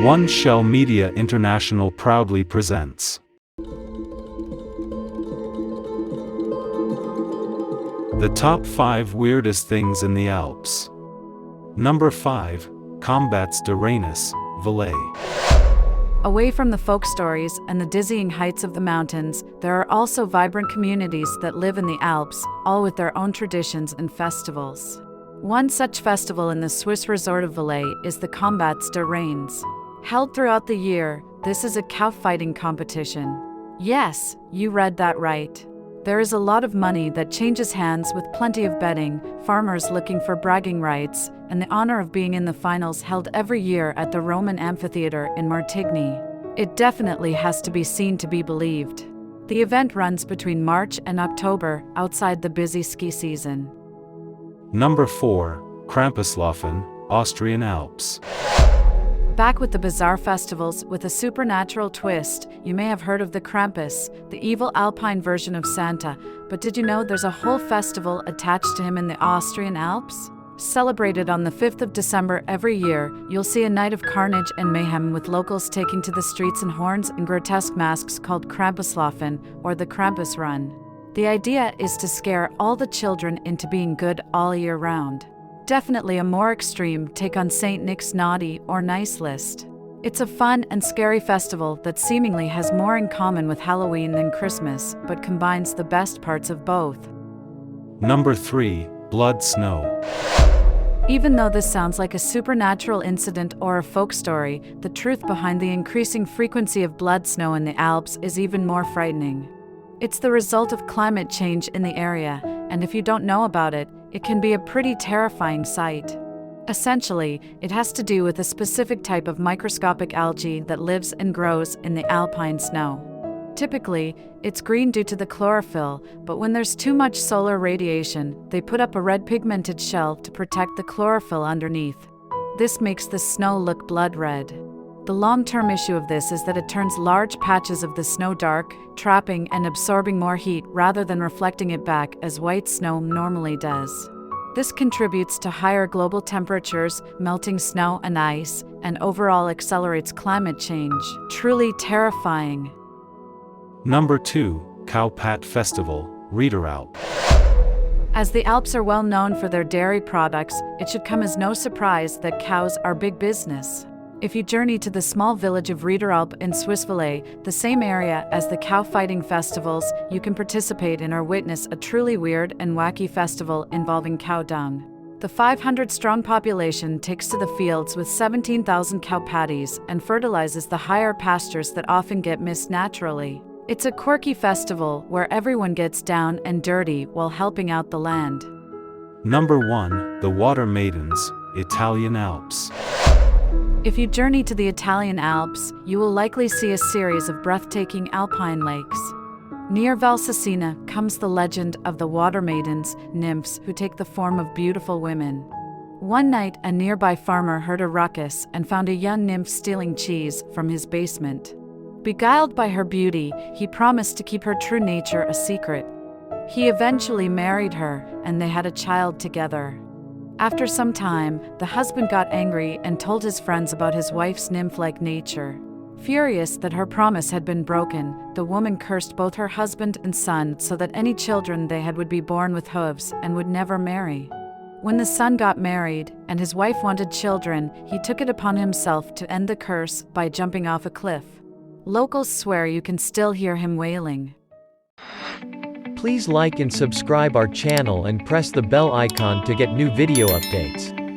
Oneshell Media International proudly presents the top 5 weirdest things in the Alps. Number 5, Combats de Reines, Valais. Away from the folk stories and the dizzying heights of the mountains, there are also vibrant communities that live in the Alps, all with their own traditions and festivals. One such festival in the Swiss resort of Valais is the Combats de Reines. Held throughout the year, this is a cow fighting competition. Yes, you read that right. There is a lot of money that changes hands with plenty of betting, farmers looking for bragging rights, and the honor of being in the finals held every year at the Roman amphitheater in Martigny. It definitely has to be seen to be believed. The event runs between March and October, outside the busy ski season. Number 4, Krampuslaufen, Austrian Alps. Back with the bizarre festivals with a supernatural twist, you may have heard of the Krampus, the evil alpine version of Santa, but did you know there's a whole festival attached to him in the Austrian Alps? Celebrated on the 5th of December every year, you'll see a night of carnage and mayhem with locals taking to the streets in horns and grotesque masks called Krampuslaufen, or the Krampus Run. The idea is to scare all the children into being good all year round. Definitely a more extreme take on St. Nick's naughty or nice list. It's a fun and scary festival that seemingly has more in common with Halloween than Christmas, but combines the best parts of both. Number 3, Blood Snow. Even though this sounds like a supernatural incident or a folk story, the truth behind the increasing frequency of blood snow in the Alps is even more frightening. It's the result of climate change in the area, and if you don't know about it, it can be a pretty terrifying sight. Essentially, it has to do with a specific type of microscopic algae that lives and grows in the alpine snow. Typically, it's green due to the chlorophyll, but when there's too much solar radiation, they put up a red pigmented shell to protect the chlorophyll underneath. This makes the snow look blood red. The long-term issue of this is that it turns large patches of the snow dark, trapping and absorbing more heat rather than reflecting it back as white snow normally does. This contributes to higher global temperatures, melting snow and ice, and overall accelerates climate change. Truly terrifying. Number 2, Cowpat Festival, Riederalp. As the Alps are well known for their dairy products, it should come as no surprise that cows are big business. If you journey to the small village of Riederalp in Swiss Valais, the same area as the cow fighting festivals, you can participate in or witness a truly weird and wacky festival involving cow dung. The 500-strong population takes to the fields with 17,000 cow patties and fertilizes the higher pastures that often get missed naturally. It's a quirky festival where everyone gets down and dirty while helping out the land. Number 1, the Water Maidens, Italian Alps. If you journey to the Italian Alps, you will likely see a series of breathtaking alpine lakes. Near Valsassina comes the legend of the Water Maidens, nymphs who take the form of beautiful women. One night, a nearby farmer heard a ruckus and found a young nymph stealing cheese from his basement. Beguiled by her beauty, he promised to keep her true nature a secret. He eventually married her, and they had a child together. After some time, the husband got angry and told his friends about his wife's nymph-like nature. Furious that her promise had been broken, the woman cursed both her husband and son so that any children they had would be born with hooves and would never marry. When the son got married, and his wife wanted children, he took it upon himself to end the curse by jumping off a cliff. Locals swear you can still hear him wailing. Please like and subscribe our channel and press the bell icon to get new video updates.